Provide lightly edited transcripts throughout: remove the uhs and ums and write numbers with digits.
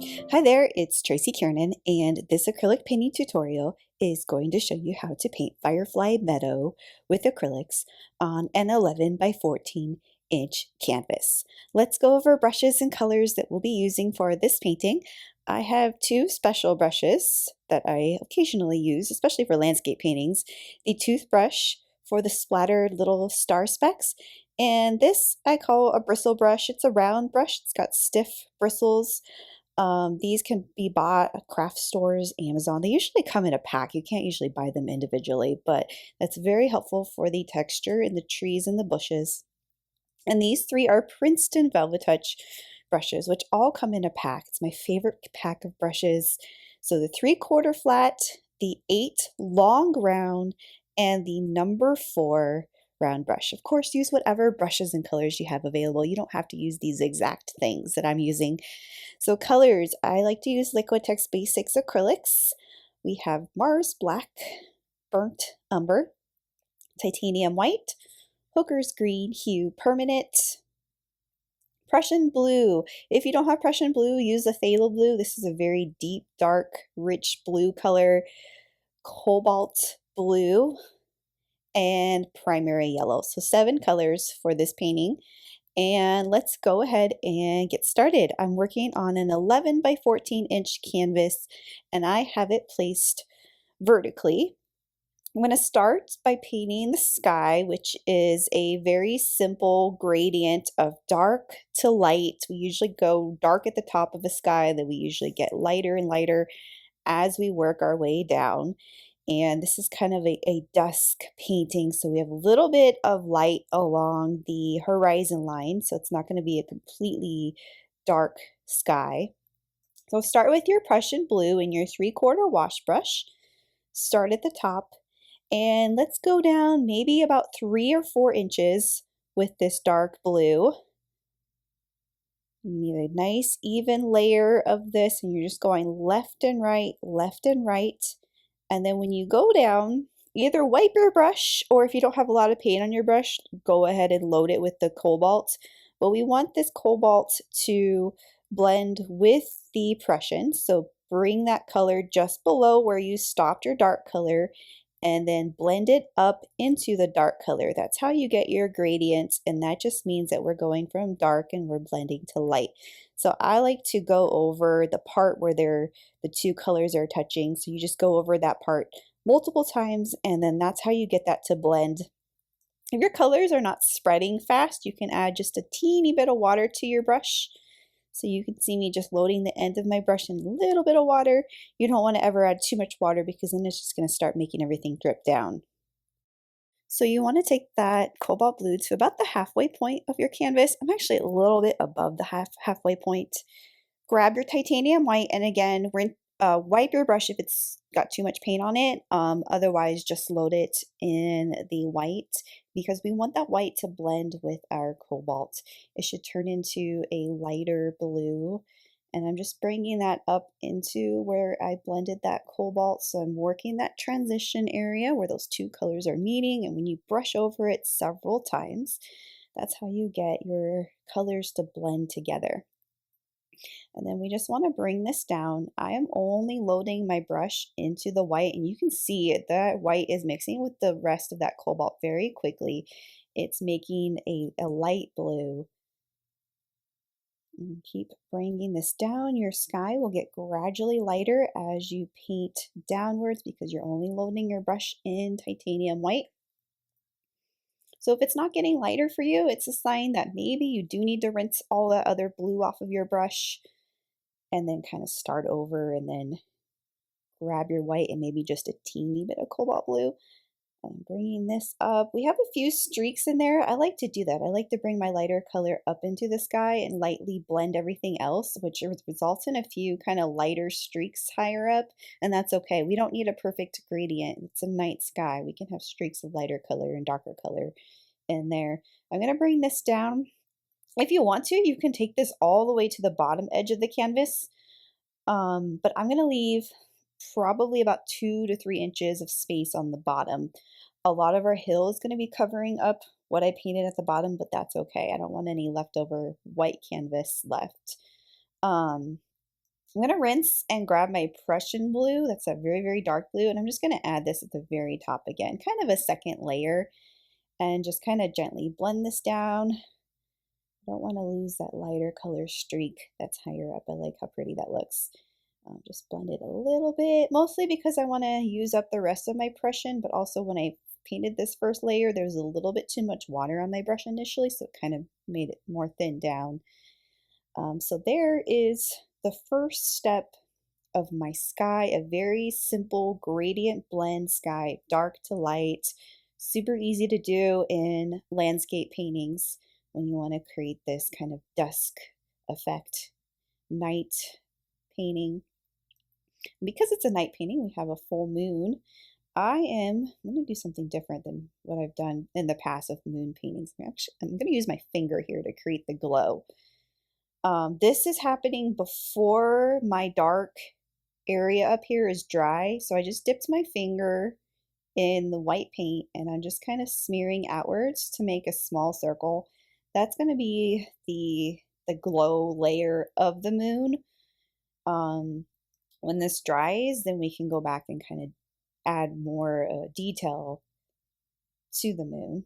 Hi there, it's Tracy Kiernan, and this acrylic painting tutorial is going to show you how to paint Firefly Meadow with acrylics on an 11 by 14 inch canvas. Let's go over brushes and colors that we'll be using for this painting. I have two special brushes that I occasionally use, especially for landscape paintings. The Toothbrush for the splattered little star specks, and this I call a bristle brush. It's a round brush, it's got stiff bristles. These can be bought at craft stores, Amazon. They usually come in a pack. You can't usually buy them individually, but that's very helpful for the texture in the trees and the bushes. And these three are Princeton Velvet Touch brushes, which all come in a pack. It's my favorite pack of brushes. So the 3/4 flat, the 8 long round, and the number 4 round brush. Of course, use whatever brushes and colors you have available. You don't have to use these exact things that I'm using. So colors, I like to use Liquitex Basics acrylics. We have Mars Black, Burnt Umber, Titanium White, Hooker's Green Hue Permanent, Prussian Blue. If you don't have Prussian Blue, use a Phthalo Blue. This is a very deep, dark, rich blue color, Cobalt Blue, and Primary Yellow. So 7 colors for this painting. And let's go ahead and get started. I'm working on an 11 by 14 inch canvas, and I have it placed vertically. I'm going to start by painting the sky, which is a very simple gradient of dark to light. We usually go dark at the top of the sky, then we usually get lighter and lighter as we work our way down. And this is kind of a dusk painting, so we have a little bit of light along the horizon line, so it's not going to be a completely dark sky. So start with your Prussian Blue and your 3/4 wash brush. Start at the top, and let's go down maybe about 3 or 4 inches with this dark blue. You need a nice even layer of this, and you're just going left and right, left and right. And then when you go down, either wipe your brush, or if you don't have a lot of paint on your brush, go ahead and load it with the cobalt. But we want this cobalt to blend with the Prussian. So bring that color just below where you stopped your dark color and then blend it up into the dark color. That's how you get your gradients, and that just means that we're going from dark and we're blending to light. So I like to go over the part where the two colors are touching. So you just go over that part multiple times, and then that's how you get that to blend. If your colors are not spreading fast, you can add just a teeny bit of water to your brush. So you can see me just loading the end of my brush in a little bit of water. You don't want to ever add too much water because then it's just going to start making everything drip down. So you want to take that Cobalt Blue to about the halfway point of your canvas. I'm actually a little bit above the halfway point. Grab your Titanium White, and again, wipe your brush if it's got too much paint on it. Otherwise, just load it in the white because we want that white to blend with our cobalt. It should turn into a lighter blue. And I'm just bringing that up into where I blended that cobalt. So I'm working that transition area where those two colors are meeting. And when you brush over it several times, that's how you get your colors to blend together. And then we just want to bring this down. I am only loading my brush into the white, and you can see it, that white is mixing with the rest of that cobalt very quickly. It's making a light blue. And keep bringing this down. Your sky will get gradually lighter as you paint downwards because you're only loading your brush in Titanium White. So if it's not getting lighter for you, it's a sign that maybe you do need to rinse all that other blue off of your brush and then kind of start over and then grab your white and maybe just a teeny bit of Cobalt Blue. I'm bringing this up. We have a few streaks in there. I like to do that. I like to bring my lighter color up into the sky and lightly blend everything else, which results in a few kind of lighter streaks higher up, and that's okay. We don't need a perfect gradient. It's a night sky. We can have streaks of lighter color and darker color in there. I'm going to bring this down. If you want to, you can take this all the way to the bottom edge of the canvas, but I'm going to leave probably about 2 to 3 inches of space on the bottom. A lot of our hill is going to be covering up what I painted at the bottom, but that's okay. I don't want any leftover white canvas left. I'm going to rinse and grab my Prussian Blue. That's a very, very dark blue. And I'm just going to add this at the very top again, kind of a second layer, and just kind of gently blend this down. I don't want to lose that lighter color streak that's higher up. I like how pretty that looks. Just blend it a little bit, mostly because I want to use up the rest of my Prussian, but also when I painted this first layer, there was a little bit too much water on my brush initially, so it kind of made it more thinned down. So there is the first step of my sky, a very simple gradient blend sky, dark to light, super easy to do in landscape paintings when you want to create this kind of dusk effect, night painting. Because it's a night painting, we have a full moon. I'm going to do something different than what I've done in the past of moon paintings. I'm going to use my finger here to create the glow. This is happening before my dark area up here is dry. So I just dipped my finger in the white paint and I'm just kind of smearing outwards to make a small circle. That's going to be the glow layer of the moon. When this dries, then we can go back and kind of add more detail to the moon.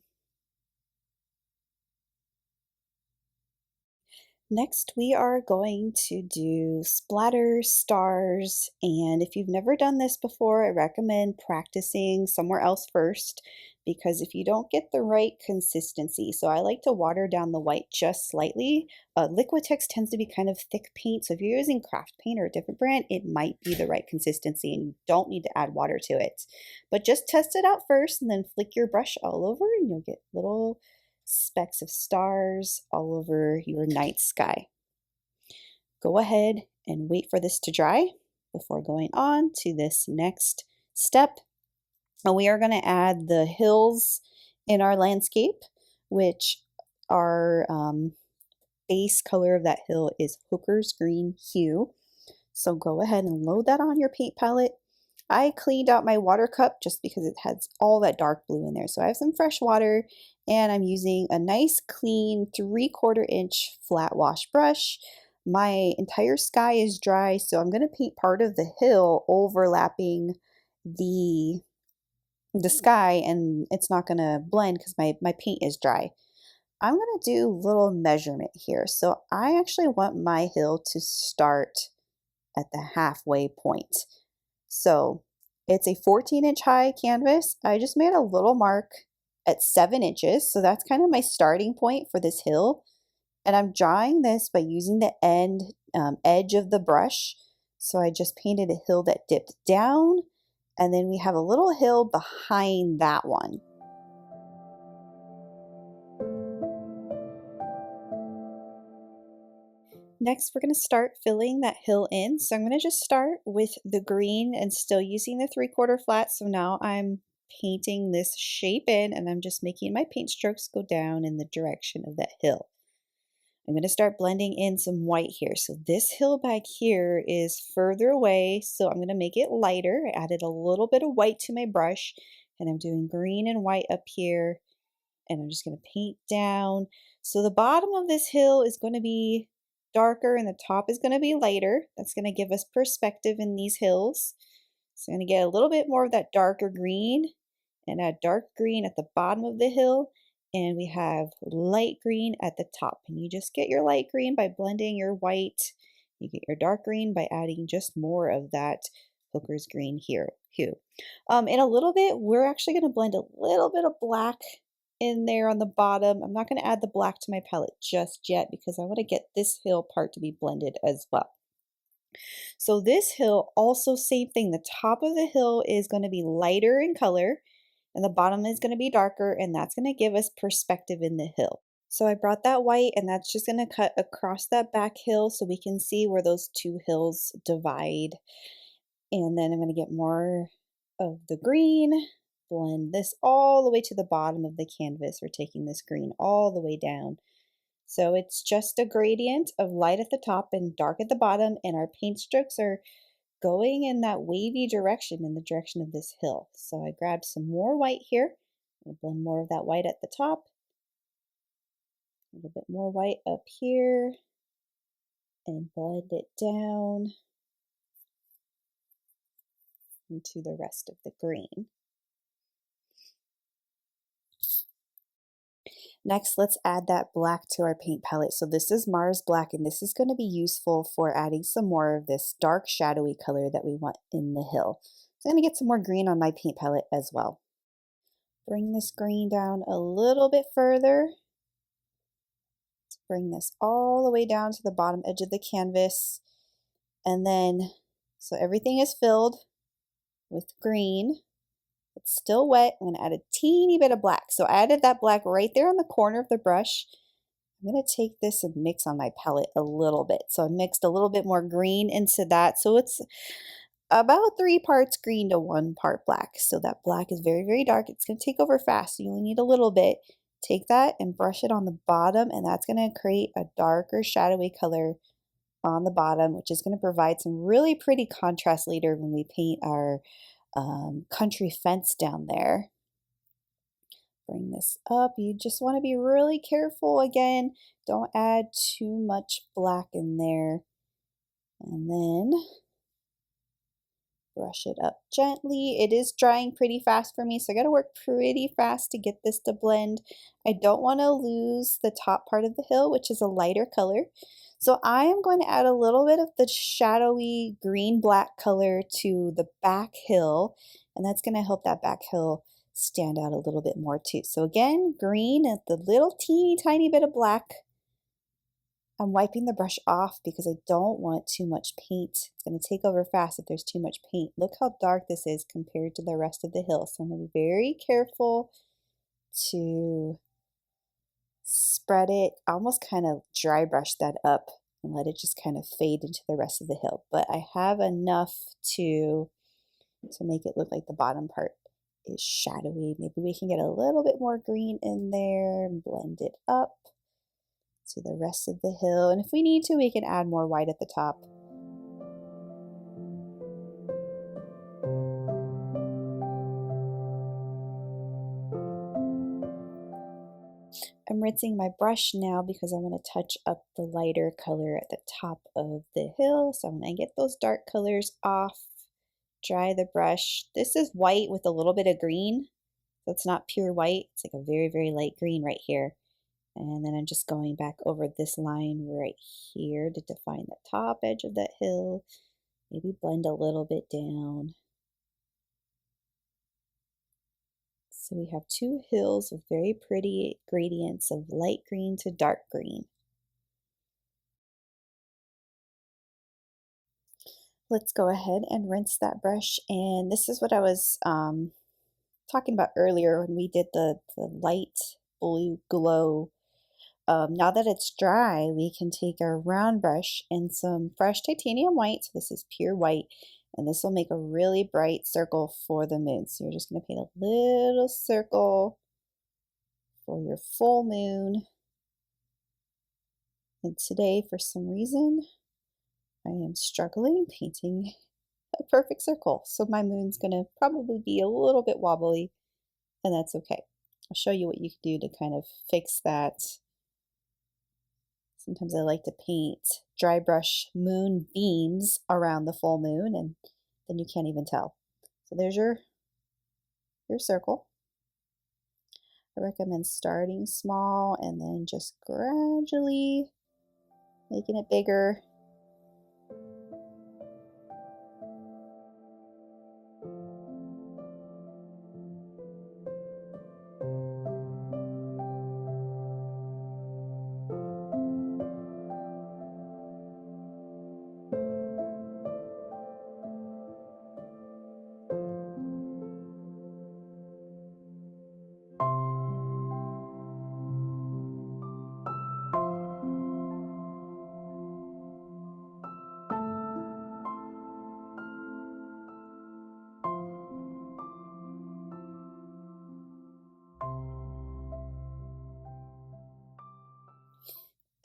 Next, we are going to do splatters, stars, and if you've never done this before, I recommend practicing somewhere else first, because if you don't get the right consistency, so I like to water down the white just slightly. Liquitex tends to be kind of thick paint, so if you're using craft paint or a different brand, it might be the right consistency and you don't need to add water to it. But just test it out first and then flick your brush all over and you'll get little specks of stars all over your night sky. Go ahead and wait for this to dry before going on to this next step. And we are going to add the hills in our landscape, which our base color of that hill is Hooker's Green Hue. So go ahead and load that on your paint palette. I cleaned out my water cup just because it has all that dark blue in there. So I have some fresh water and I'm using a nice clean 3/4 inch flat wash brush. My entire sky is dry, so I'm going to paint part of the hill overlapping the sky, and it's not going to blend because my paint is dry. I'm going to do a little measurement here. So I actually want my hill to start at the halfway point. So it's a 14-inch high canvas. I just made a little mark at 7 inches. So that's kind of my starting point for this hill. And I'm drawing this by using the edge of the brush. So I just painted a hill that dipped down. And then we have a little hill behind that one. Next, we're going to start filling that hill in. So I'm going to just start with the green and still using the 3/4 flat. So now I'm painting this shape in and I'm just making my paint strokes go down in the direction of that hill. I'm going to start blending in some white here. So this hill back here is further away, so I'm going to make it lighter. I added a little bit of white to my brush and I'm doing green and white up here and I'm just going to paint down. So the bottom of this hill is going to be darker and the top is going to be lighter. That's going to give us perspective in these hills. So I'm going to get a little bit more of that darker green and add dark green at the bottom of the hill. And we have light green at the top. And you just get your light green by blending your white. You get your dark green by adding just more of that Hooker's Green hue. In a little bit, we're actually going to blend a little bit of black in there on the bottom. I'm not going to add the black to my palette just yet because I want to get this hill part to be blended as well. So this hill, also same thing. The top of the hill is going to be lighter in color and the bottom is going to be darker, and that's going to give us perspective in the hill. So I brought that white and that's just going to cut across that back hill so we can see where those two hills divide. And then I'm going to get more of the green, blend this all the way to the bottom of the canvas. We're taking this green all the way down. So it's just a gradient of light at the top and dark at the bottom, and our paint strokes are going in that wavy direction, in the direction of this hill. So I grabbed some more white here. I'm going to blend more of that white at the top. A little bit more white up here and blend it down. into the rest of the green. Next, let's add that black to our paint palette. So this is Mars Black, and this is going to be useful for adding some more of this dark shadowy color that we want in the hill. So I'm going to get some more green on my paint palette as well. Bring this green down a little bit further. Let's bring this all the way down to the bottom edge of the canvas. And then, so everything is filled with green. It's still wet. I'm going to add a teeny bit of black. So I added that black right there on the corner of the brush. I'm going to take this and mix on my palette a little bit. So I mixed a little bit more green into that. So it's about 3 parts green to 1 part black. So that black is very, very dark. It's going to take over fast. So you only need a little bit. Take that and brush it on the bottom, and that's going to create a darker shadowy color on the bottom, which is going to provide some really pretty contrast later when we paint our country fence down there. Bring this up. You just want to be really careful again. Don't add too much black in there. And then brush it up gently. It is drying pretty fast for me, so I got to work pretty fast to get this to blend. I don't want to lose the top part of the hill, which is a lighter color. So I am going to add a little bit of the shadowy green-black color to the back hill, and that's going to help that back hill stand out a little bit more too. So again, green and the little teeny tiny bit of black. I'm wiping the brush off because I don't want too much paint. It's going to take over fast if there's too much paint. Look how dark this is compared to the rest of the hill. So I'm going to be very careful to spread it, almost kind of dry brush that up and let it just kind of fade into the rest of the hill. But I have enough to make it look like the bottom part is shadowy. Maybe we can get a little bit more green in there and blend it up to the rest of the hill. And if we need to, we can add more white at the top. I'm rinsing my brush now because I want to touch up the lighter color at the top of the hill. So I'm going to get those dark colors off, dry the brush. This is white with a little bit of green. So it's not pure white. It's like a very, very light green right here. And then I'm just going back over this line right here to define the top edge of that hill. Maybe blend a little bit down. So we have 2 hills with very pretty gradients of light green to dark green. Let's go ahead and rinse that brush. And this is what I was talking about earlier when we did the light blue glow. Now that it's dry, we can take our round brush and some fresh titanium white. So this is pure white. And this will make a really bright circle for the moon. So you're just going to paint a little circle for your full moon. And today, for some reason, I am struggling painting a perfect circle. So my moon's going to probably be a little bit wobbly, and that's okay. I'll show you what you can do to kind of fix that. Sometimes I like to paint dry brush moonbeams around the full moon, and then you can't even tell. So there's your circle. I recommend starting small and then just gradually making it bigger.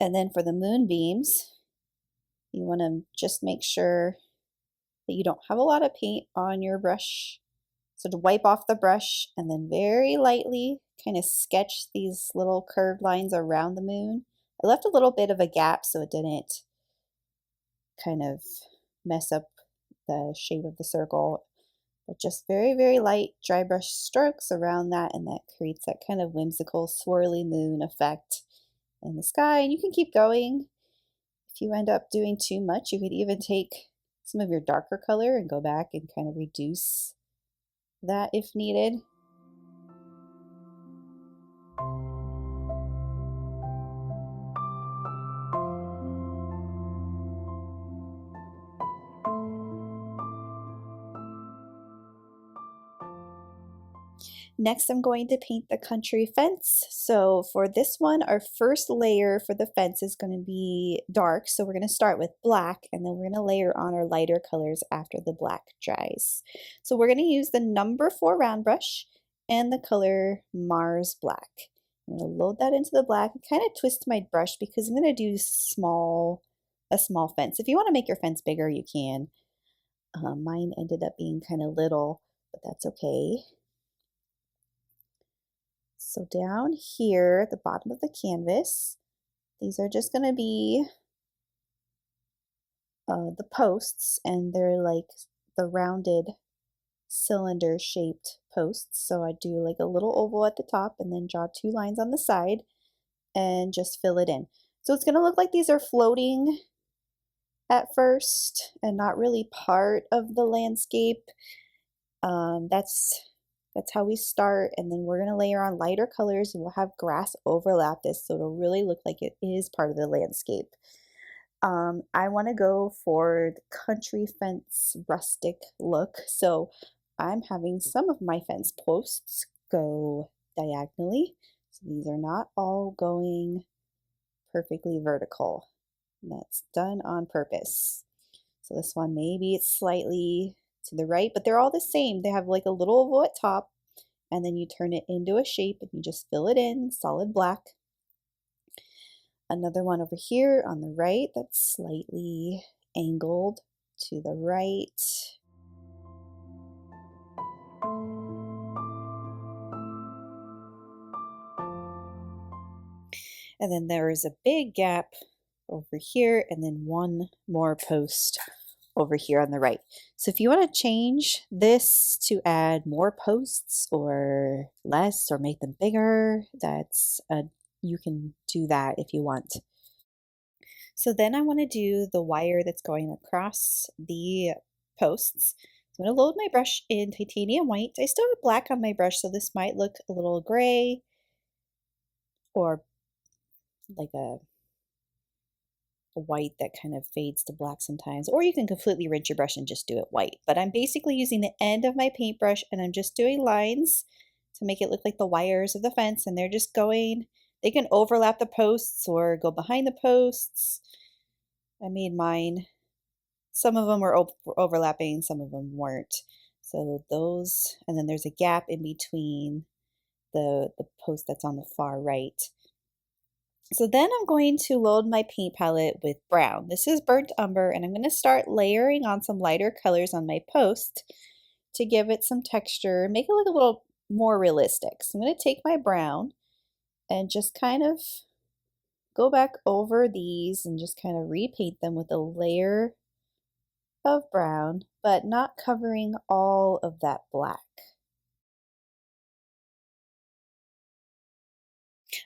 And then for the moonbeams, you want to just make sure that you don't have a lot of paint on your brush. So to wipe off the brush and then very lightly kind of sketch these little curved lines around the moon. I left a little bit of a gap so it didn't kind of mess up the shape of the circle. But just very, very light dry brush strokes around that, and that creates that kind of whimsical swirly moon effect in the sky. And you can keep going. If you end up doing too much, you could even take some of your darker color and go back and kind of reduce that if needed. Next, I'm going to paint the country fence. So for this one, our first layer for the fence is going to be dark. So we're going to start with black, and then we're going to layer on our lighter colors after the black dries. So we're going to use the number 4 round brush and the color Mars Black. I'm going to load that into the black and kind of twist my brush because I'm going to do a small fence. If you want to make your fence bigger, you can. Mine ended up being kind of little, but that's okay. So down here at the bottom of the canvas, these are just going to be the posts, and they're like the rounded cylinder shaped posts. So I do like a little oval at the top and then draw 2 lines on the side and just fill it in. So it's going to look like these are floating at first and not really part of the landscape. That's how we start, and then we're going to layer on lighter colors, and we'll have grass overlap this so it'll really look like it is part of the landscape. I want to go for the country fence rustic look, so I'm having some of my fence posts go diagonally. So these are not all going perfectly vertical. That's done on purpose. So this one, maybe it's slightly to the right, but they're all the same. They have like a little oval at top, and then you turn it into a shape and you just fill it in, solid black. Another one over here on the right that's slightly angled to the right. And then there is a big gap over here, and then one more post over here on the right. So if you want to change this to add more posts or less or make them bigger, you can do that if you want. So then I want to do the wire that's going across the posts. So I'm going to load my brush in titanium white. I still have black on my brush, so this might look a little gray or like a white that kind of fades to black sometimes, or you can completely rinse your brush and just do it white. But I'm basically using the end of my paintbrush and I'm just doing lines to make it look like the wires of the fence, and they're just going, they can overlap the posts or go behind the posts. I made mine, some of them were overlapping, some of them weren't. So those, and then there's a gap in between the post that's on the far right. So then I'm going to load my paint palette with brown. This is burnt umber, and I'm going to start layering on some lighter colors on my post to give it some texture, make it look a little more realistic. So I'm going to take my brown and just kind of go back over these and just kind of repaint them with a layer of brown, but not covering all of that black.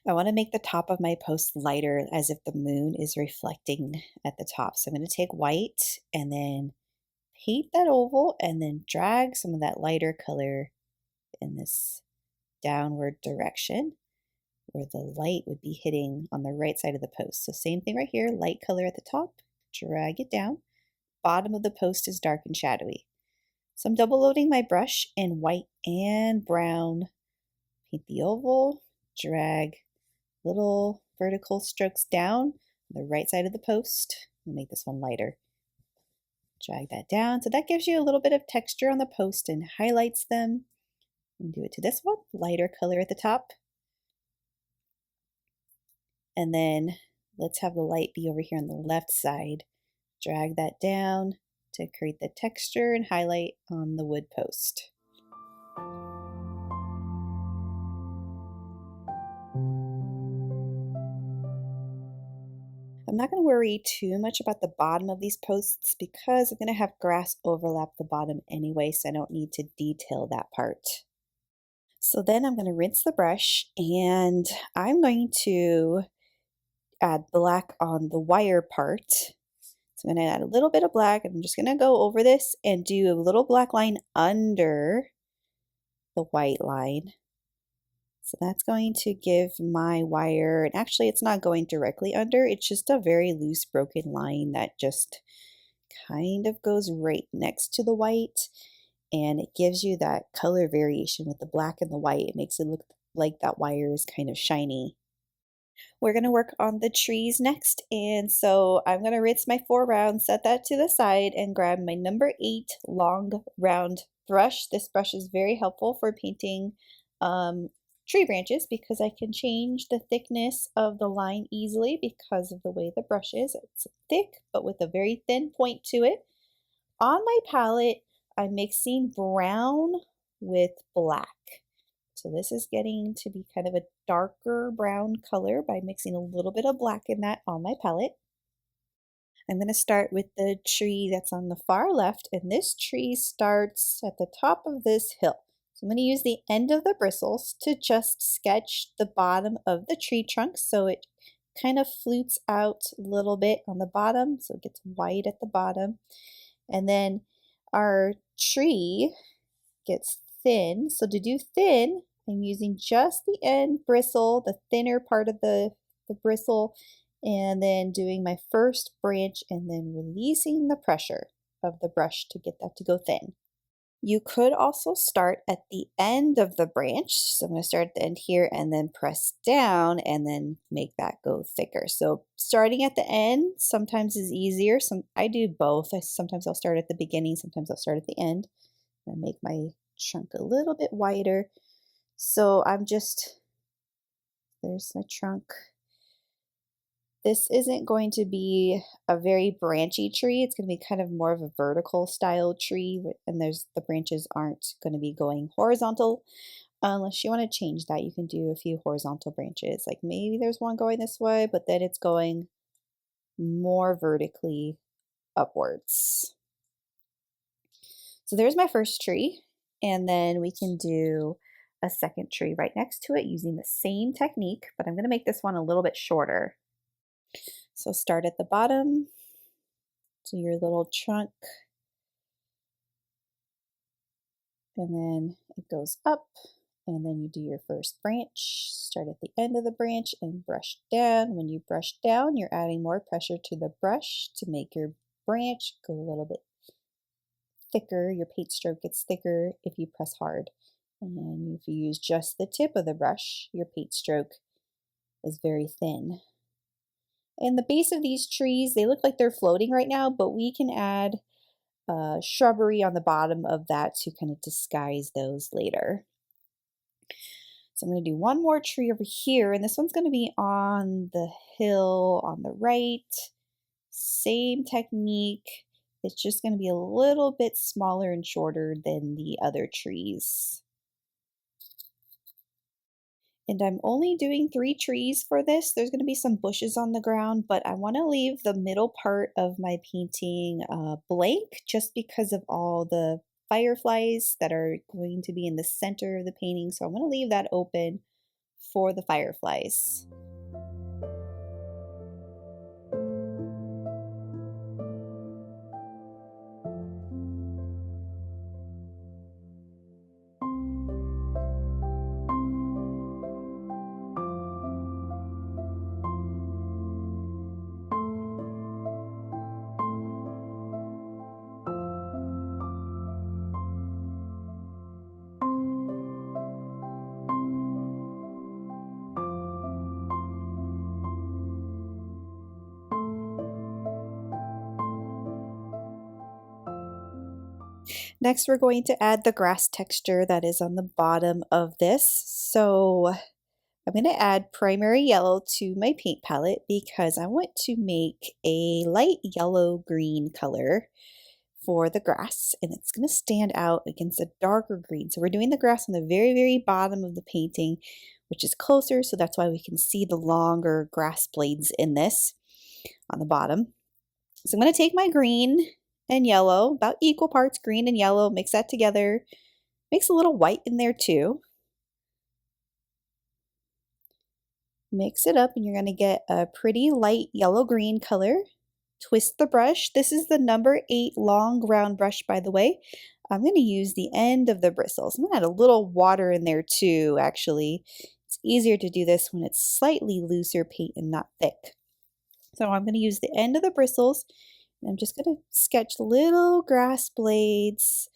I want to make the top of my post lighter as if the moon is reflecting at the top. So I'm going to take white and then paint that oval and then drag some of that lighter color in this downward direction where the light would be hitting on the right side of the post. So same thing right here, light color at the top, drag it down. Bottom of the post is dark and shadowy. So I'm double loading my brush in white and brown. Paint the oval, drag little vertical strokes down on the right side of the post. We'll make this one lighter. Drag that down. So that gives you a little bit of texture on the post and highlights them. And do it to this one, lighter color at the top. And then let's have the light be over here on the left side. Drag that down to create the texture and highlight on the wood post. I'm not going to worry too much about the bottom of these posts because I'm going to have grass overlap the bottom anyway, so I don't need to detail that part. So then I'm going to rinse the brush and I'm going to add black on the wire part. So I'm going to add a little bit of black. I'm just going to go over this and do a little black line under the white line. So that's going to give my wire, and actually it's not going directly under, it's just a very loose broken line that just kind of goes right next to the white, and it gives you that color variation with the black and the white. It makes it look like that wire is kind of shiny. We're going to work on the trees next, and so I'm going to rinse my 4 rounds, set that to the side, and grab my number 8 long round brush. This brush is very helpful for painting tree branches because I can change the thickness of the line easily because of the way the brush is. It's thick but with a very thin point to it. On my palette, I'm mixing brown with black. So this is getting to be kind of a darker brown color by mixing a little bit of black in that on my palette. I'm going to start with the tree that's on the far left, and this tree starts at the top of this hill. So I'm going to use the end of the bristles to just sketch the bottom of the tree trunk so it kind of flutes out a little bit on the bottom, so it gets white at the bottom. And then our tree gets thin. So to do thin, I'm using just the end bristle, the thinner part of the bristle, and then doing my first branch and then releasing the pressure of the brush to get that to go thin. You could also start at the end of the branch. So I'm going to start at the end here and then press down and then make that go thicker. So starting at the end sometimes is easier. I do both. Sometimes I'll start at the beginning, sometimes I'll start at the end. I make my trunk a little bit wider. So there's my trunk. This isn't going to be a very branchy tree. It's going to be kind of more of a vertical style tree, and the branches aren't going to be going horizontal. Unless you want to change that, you can do a few horizontal branches. Like maybe there's one going this way, but then it's going more vertically upwards. So there's my first tree, and then we can do a second tree right next to it using the same technique, but I'm going to make this one a little bit shorter. So start at the bottom, do your little trunk, and then it goes up, and then you do your first branch. Start at the end of the branch and brush down. When you brush down, you're adding more pressure to the brush to make your branch go a little bit thicker. Your paint stroke gets thicker if you press hard. And then if you use just the tip of the brush, your paint stroke is very thin. And the base of these trees, they look like they're floating right now, but we can add shrubbery on the bottom of that to kind of disguise those later. So I'm going to do one more tree over here, and this one's going to be on the hill on the right. Same technique. It's just going to be a little bit smaller and shorter than the other trees. And I'm only doing 3 trees for this. There's going to be some bushes on the ground, but I want to leave the middle part of my painting blank just because of all the fireflies that are going to be in the center of the painting. So I'm going to leave that open for the fireflies. Next, we're going to add the grass texture that is on the bottom of this. So I'm going to add primary yellow to my paint palette because I want to make a light yellow-green color for the grass, and it's going to stand out against a darker green. So we're doing the grass on the very, very bottom of the painting, which is closer, so that's why we can see the longer grass blades in this. on the bottom. So I'm going to take my green and yellow, about equal parts green and yellow, mix that together. Mix a little white in there too. Mix it up and you're going to get a pretty light yellow-green color. Twist the brush. This is the number 8 long round brush, by the way. I'm going to use the end of the bristles. I'm going to add a little water in there too, actually. It's easier to do this when it's slightly looser paint and not thick. So I'm going to use the end of the bristles, and I'm just going to sketch little grass blades.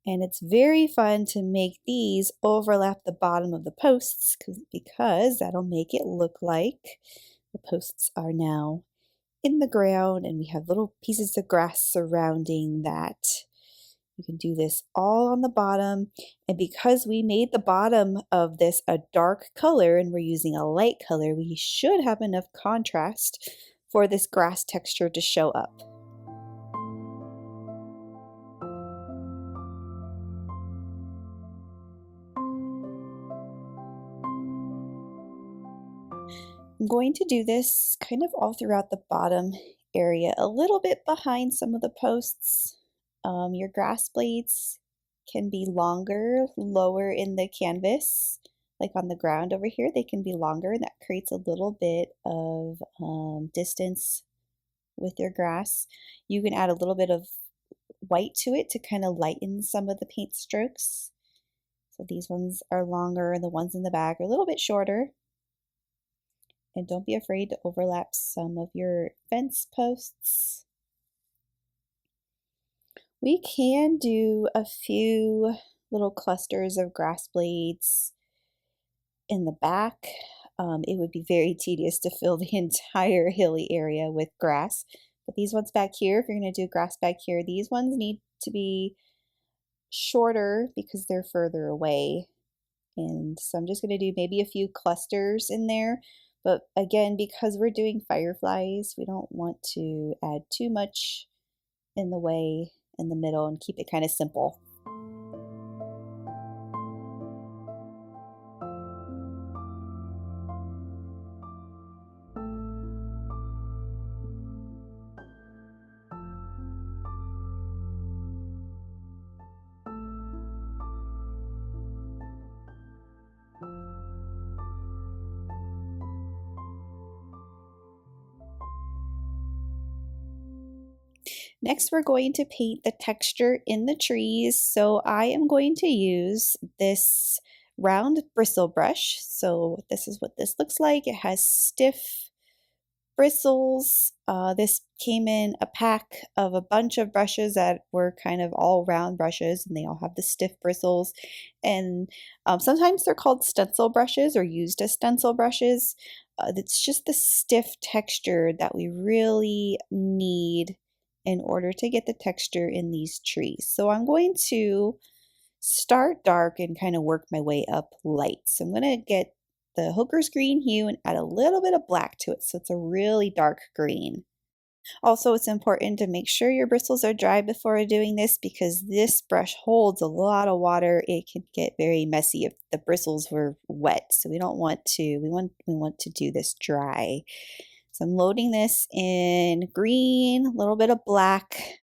And it's very fun to make these overlap the bottom of the posts because that'll make it look like the posts are now in the ground and we have little pieces of grass surrounding that. You can do this all on the bottom, and because we made the bottom of this a dark color and we're using a light color, we should have enough contrast for this grass texture to show up. I'm going to do this kind of all throughout the bottom area, a little bit behind some of the posts. Your grass blades can be longer, lower in the canvas, like on the ground over here. They can be longer, and that creates a little bit of distance with your grass. You can add a little bit of white to it to kind of lighten some of the paint strokes. So these ones are longer, and the ones in the back are a little bit shorter. And don't be afraid to overlap some of your fence posts. We can do a few little clusters of grass blades in the back. It would be very tedious to fill the entire hilly area with grass. But these ones back here, if you're going to do grass back here, these ones need to be shorter because they're further away. And so I'm just going to do maybe a few clusters in there. But again, because we're doing fireflies, we don't want to add too much in the way in the middle and keep it kind of simple. Next, we're going to paint the texture in the trees. So I am going to use this round bristle brush. So this is what this looks like. It has stiff bristles. This came in a pack of a bunch of brushes that were kind of all round brushes, and they all have the stiff bristles. And sometimes they're called stencil brushes or used as stencil brushes. It's just the stiff texture that we really need in order to get the texture in these trees. So I'm going to start dark and kind of work my way up light. So I'm going to get the Hooker's Green Hue and add a little bit of black to it so it's a really dark green. Also, it's important to make sure your bristles are dry before doing this because this brush holds a lot of water. It can get very messy if the bristles were wet. So we don't want to, we want to do this dry. So I'm loading this in green, a little bit of black,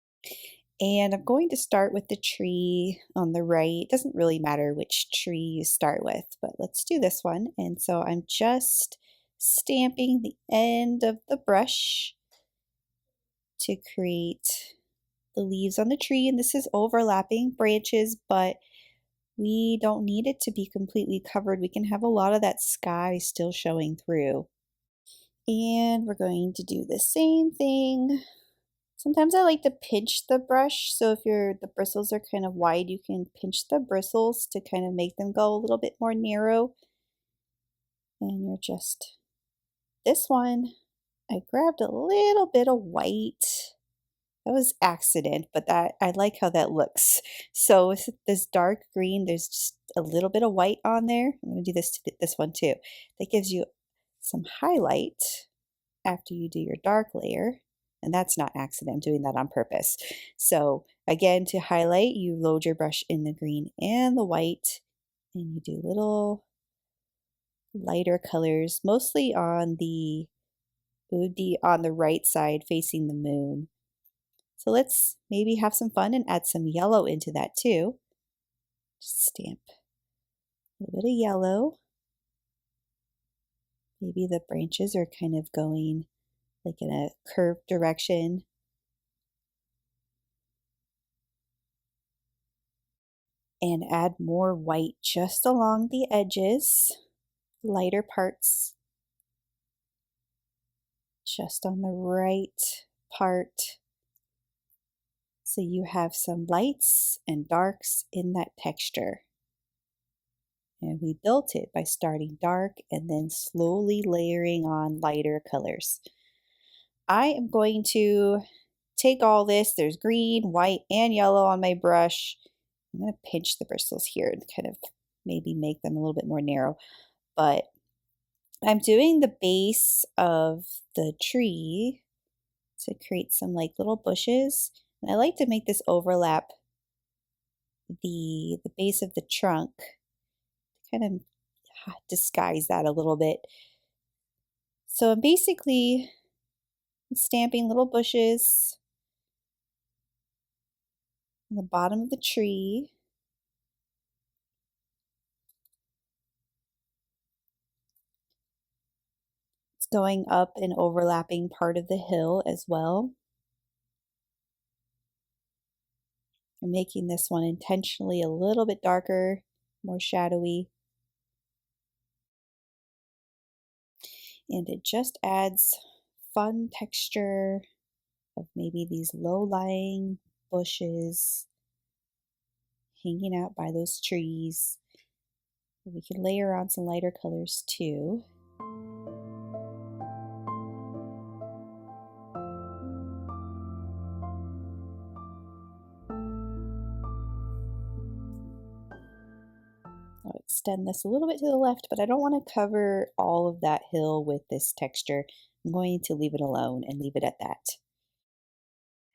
and I'm going to start with the tree on the right. It doesn't really matter which tree you start with, but let's do this one. And so I'm just stamping the end of the brush to create the leaves on the tree. And this is overlapping branches, but we don't need it to be completely covered. We can have a lot of that sky still showing through. And we're going to do the same thing. Sometimes I like to pinch the brush, so if the bristles are kind of wide, you can pinch the bristles to kind of make them go a little bit more narrow. And you're just, this one, I grabbed a little bit of white. That was accident, but that I like how that looks. So with this dark green, there's just a little bit of white on there. I'm going to do this to this one too. That gives you some highlight after you do your dark layer. And that's not accident, I'm doing that on purpose. So again, to highlight, you load your brush in the green and the white, and you do little lighter colors, mostly on the It would be on the right side facing the moon. So let's maybe have some fun and add some yellow into that too. Just stamp a little bit of yellow. Maybe the branches are kind of going like in a curved direction. And add more white just along the edges, lighter parts, just on the right part. So you have some lights and darks in that texture. And we built it by starting dark and then slowly layering on lighter colors. I am going to take all this, there's green, white, and yellow on my brush. I'm going to pinch the bristles here and kind of maybe make them a little bit more narrow. But I'm doing the base of the tree to create some like little bushes. And I like to make this overlap the base of the trunk, kind of disguise that a little bit. So I'm basically stamping little bushes on the bottom of the tree. It's going up and overlapping part of the hill as well. I'm making this one intentionally a little bit darker, more shadowy. And it just adds fun texture of maybe these low-lying bushes hanging out by those trees. We can layer on some lighter colors too. I'll extend this a little bit to the left, but I don't want to cover all of that hill with this texture. I'm going to leave it alone and leave it at that.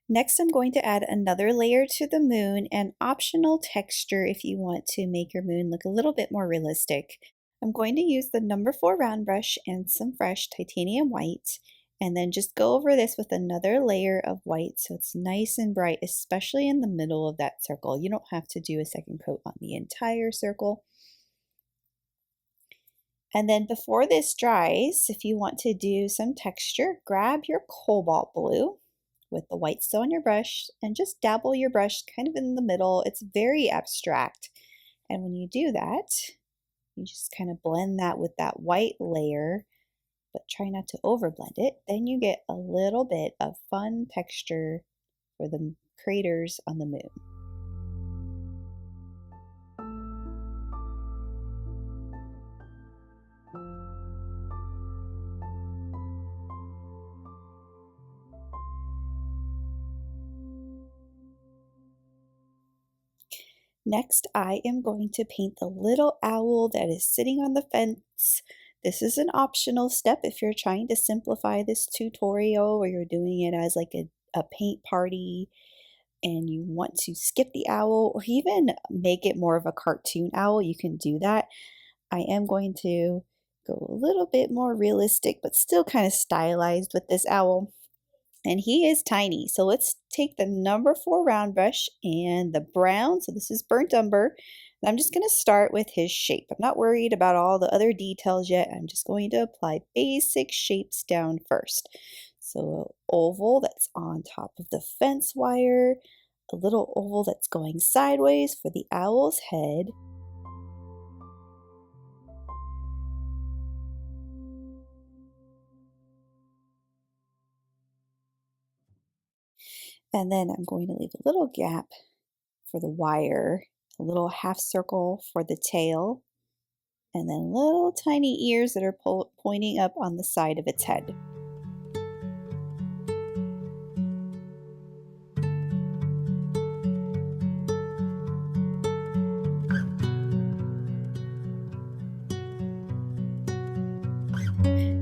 Next, I'm going to add another layer to the moon, an optional texture if you want to make your moon look a little bit more realistic. I'm going to use the number 4 round brush and some fresh titanium white, and then just go over this with another layer of white so it's nice and bright, especially in the middle of that circle. You don't have to do a second coat on the entire circle. And then before this dries, if you want to do some texture, grab your Cobalt Blue with the white still on your brush and just dabble your brush kind of in the middle. It's very abstract. And when you do that, you just kind of blend that with that white layer, but try not to overblend it. Then you get a little bit of fun texture for the craters on the moon. Next, I am going to paint the little owl that is sitting on the fence. This is an optional step if you're trying to simplify this tutorial or you're doing it as like a paint party and you want to skip the owl or even make it more of a cartoon owl, you can do that. I am going to go a little bit more realistic, but still kind of stylized with this owl. And he is tiny. So let's take the number 4 round brush and the brown. So this is burnt umber. And I'm just going to start with his shape. I'm not worried about all the other details yet. I'm just going to apply basic shapes down first. So an oval that's on top of the fence wire, a little oval that's going sideways for the owl's head. And then I'm going to leave a little gap for the wire, a little half circle for the tail, and then little tiny ears that are pointing up on the side of its head.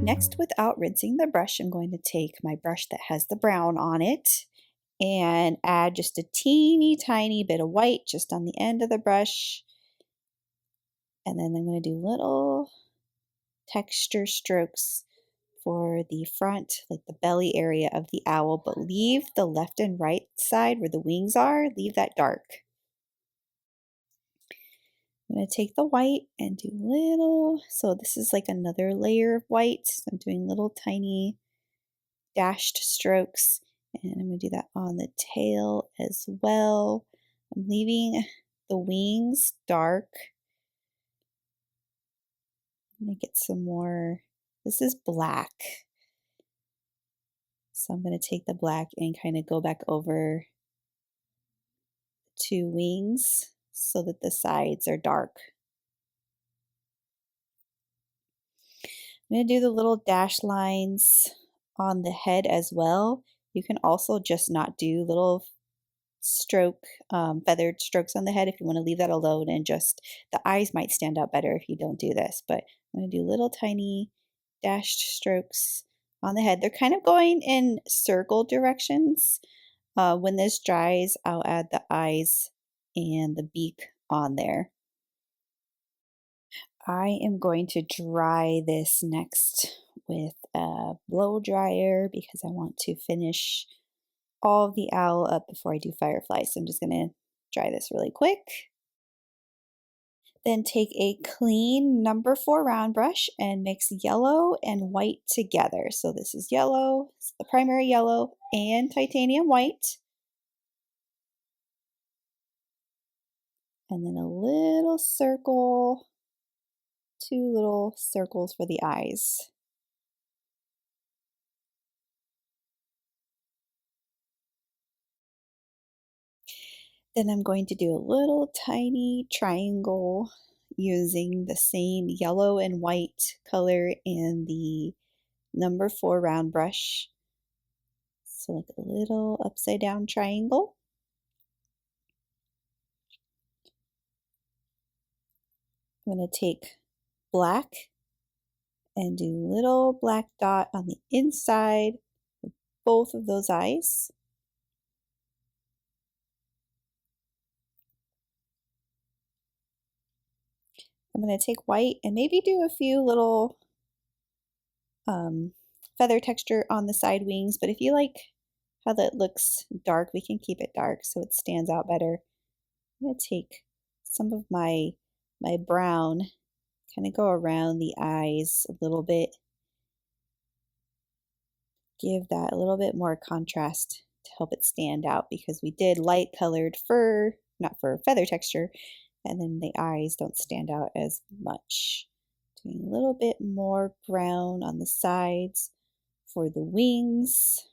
Next, without rinsing the brush, I'm going to take my brush that has the brown on it and add just a teeny tiny bit of white just on the end of the brush. And then I'm going to do little texture strokes for the front, like the belly area of the owl, but leave the left and right side where the wings are, leave that dark. I'm going to take the white and do little, so this is like another layer of white. So I'm doing little tiny dashed strokes, and I'm going to do that on the tail as well. I'm leaving the wings dark. I'm going to get some more, this is black. So I'm going to take the black and kind of go back over two wings so that the sides are dark. I'm going to do the little dash lines on the head as well. You can also just not do little feathered strokes on the head if you want to leave that alone, and just the eyes might stand out better if you don't do this. But I'm going to do little tiny dashed strokes on the head. They're kind of going in circle directions. When this dries, I'll add the eyes and the beak on there. I am going to dry this next with a blow dryer because I want to finish all of the owl up before I do Firefly. So I'm just going to dry this really quick. Then take a clean number 4 round brush and mix yellow and white together. So this is yellow, the primary yellow, and titanium white. And then a little circle, 2 little circles for the eyes. Then I'm going to do a little tiny triangle using the same yellow and white color in the number 4 round brush. So like a little upside down triangle. I'm going to take black and do a little black dot on the inside of both of those eyes. I'm going to take white and maybe do a few little feather texture on the side wings, but if you like how that looks dark, we can keep it dark so it stands out better. I'm going to take some of my brown, kind of go around the eyes a little bit, give that a little bit more contrast to help it stand out, because we did light colored fur, not fur, feather texture, and then the eyes don't stand out as much. Doing a little bit more brown on the sides for the wings,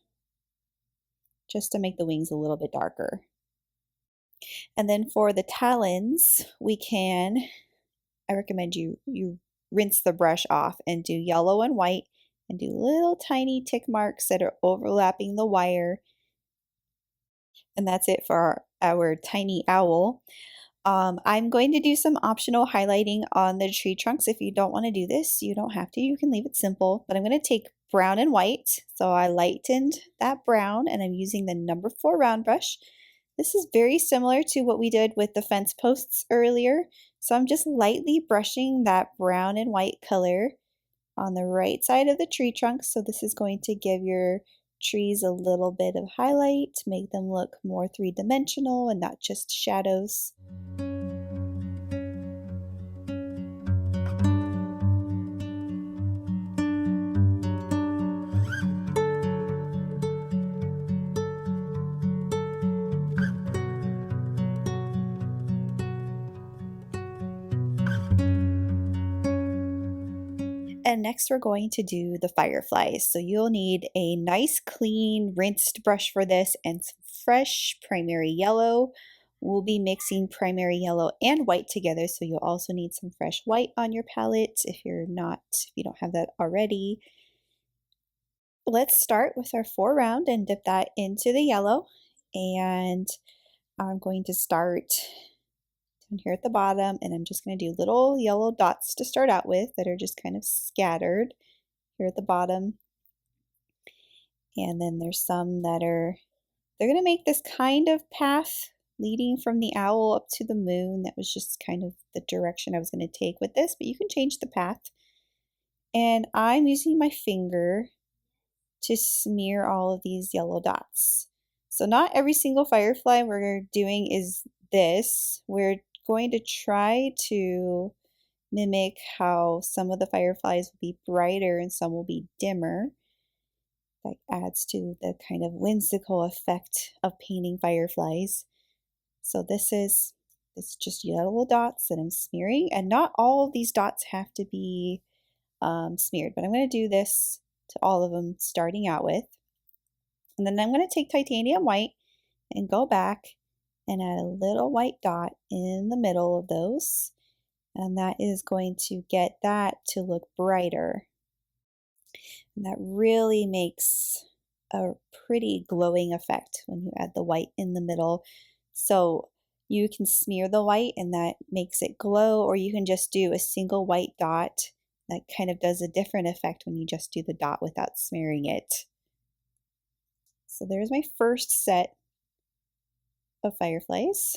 just to make the wings a little bit darker. And then for the talons, I recommend you rinse the brush off and do yellow and white and do little tiny tick marks that are overlapping the wire. And that's it for our tiny owl. I'm going to do some optional highlighting on the tree trunks. If you don't want to do this, you don't have to. You can leave it simple. But I'm going to take brown and white. So I lightened that brown and I'm using the number 4 round brush. This is very similar to what we did with the fence posts earlier. So I'm just lightly brushing that brown and white color on the right side of the tree trunk. So this is going to give your trees a little bit of highlight, make them look more 3-dimensional and not just shadows. And next we're going to do the fireflies. So you'll need a nice clean rinsed brush for this and some fresh primary yellow. We'll be mixing primary yellow and white together, so you'll also need some fresh white on your palette if you don't have that already. Let's start with our 4 round and dip that into the yellow. And I'm going to start down here at the bottom, and I'm just going to do little yellow dots to start out with that are just kind of scattered here at the bottom. And then there's some that they're going to make this kind of path leading from the owl up to the moon. That was just kind of the direction I was going to take with this, but you can change the path. And I'm using my finger to smear all of these yellow dots. So not every single firefly we're doing is this. We're going to try to mimic how some of the fireflies will be brighter and some will be dimmer. That adds to the kind of whimsical effect of painting fireflies. So this is it's just yellow dots that I'm smearing, and not all of these dots have to be smeared, but I'm going to do this to all of them starting out with. And then I'm going to take titanium white and go back and add a little white dot in the middle of those. And that is going to get that to look brighter. And that really makes a pretty glowing effect when you add the white in the middle. So you can smear the white and that makes it glow, or you can just do a single white dot. That kind of does a different effect when you just do the dot without smearing it. So there's my first set of fireflies.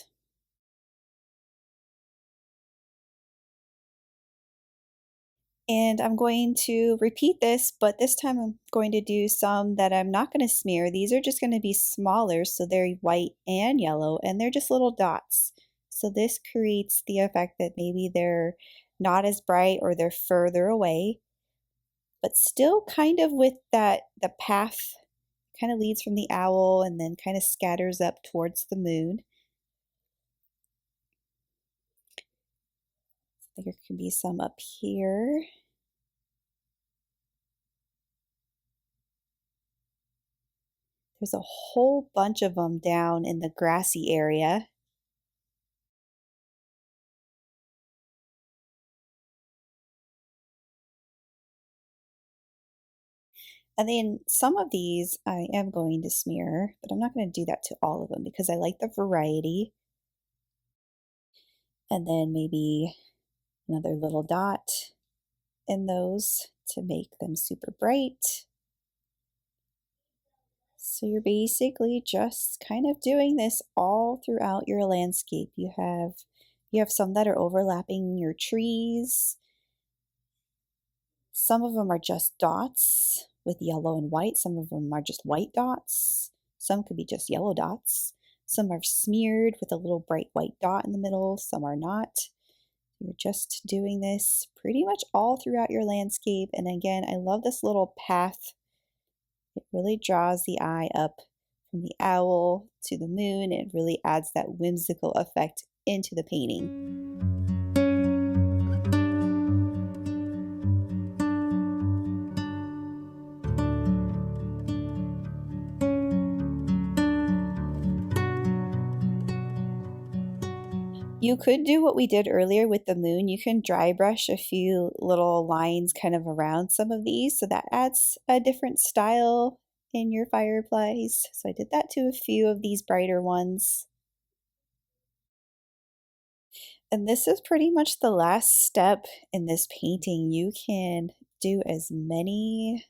And I'm going to repeat this, but this time I'm going to do some that I'm not going to smear. These are just going to be smaller, so they're white and yellow, and they're just little dots. So this creates the effect that maybe they're not as bright or they're further away, but still kind of with that, the path kind of leads from the owl and then kind of scatters up towards the moon. There can be some up here. There's a whole bunch of them down in the grassy area. And then some of these I am going to smear, but I'm not going to do that to all of them because I like the variety. And then maybe another little dot in those to make them super bright. So you're basically just kind of doing this all throughout your landscape. You have some that are overlapping your trees. Some of them are just dots with yellow and white. Some of them are just white dots. Some could be just yellow dots. Some are smeared with a little bright white dot in the middle. Some are not. You're just doing this pretty much all throughout your landscape. And again, I love this little path. It really draws the eye up from the owl to the moon. It really adds that whimsical effect into the painting. You could do what we did earlier with the moon. You can dry brush a few little lines kind of around some of these, so that adds a different style in your fireflies. So I did that to a few of these brighter ones. And this is pretty much the last step in this painting. You can do as many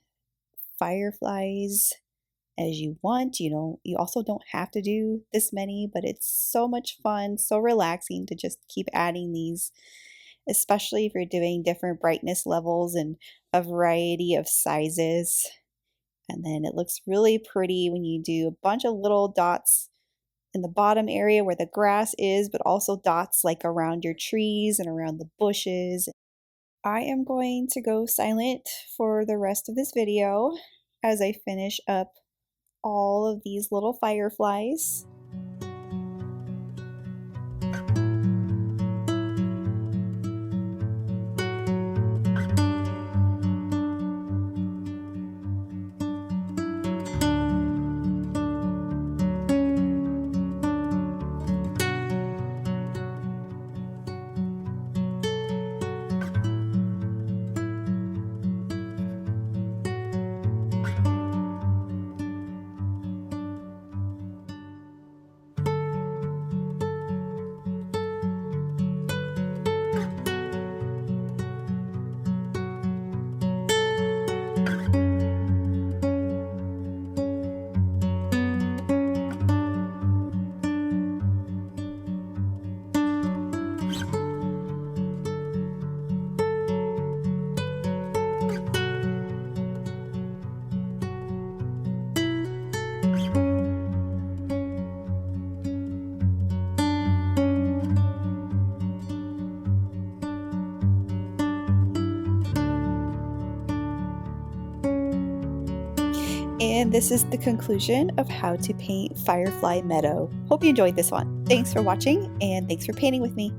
fireflies as you want. You also don't have to do this many, but it's so much fun, so relaxing to just keep adding these, especially if you're doing different brightness levels and a variety of sizes. And then it looks really pretty when you do a bunch of little dots in the bottom area where the grass is, but also dots like around your trees and around the bushes. I am going to go silent for the rest of this video as I finish up all of these little fireflies. And this is the conclusion of how to paint Firefly Meadow. Hope you enjoyed this one. Thanks for watching, and thanks for painting with me.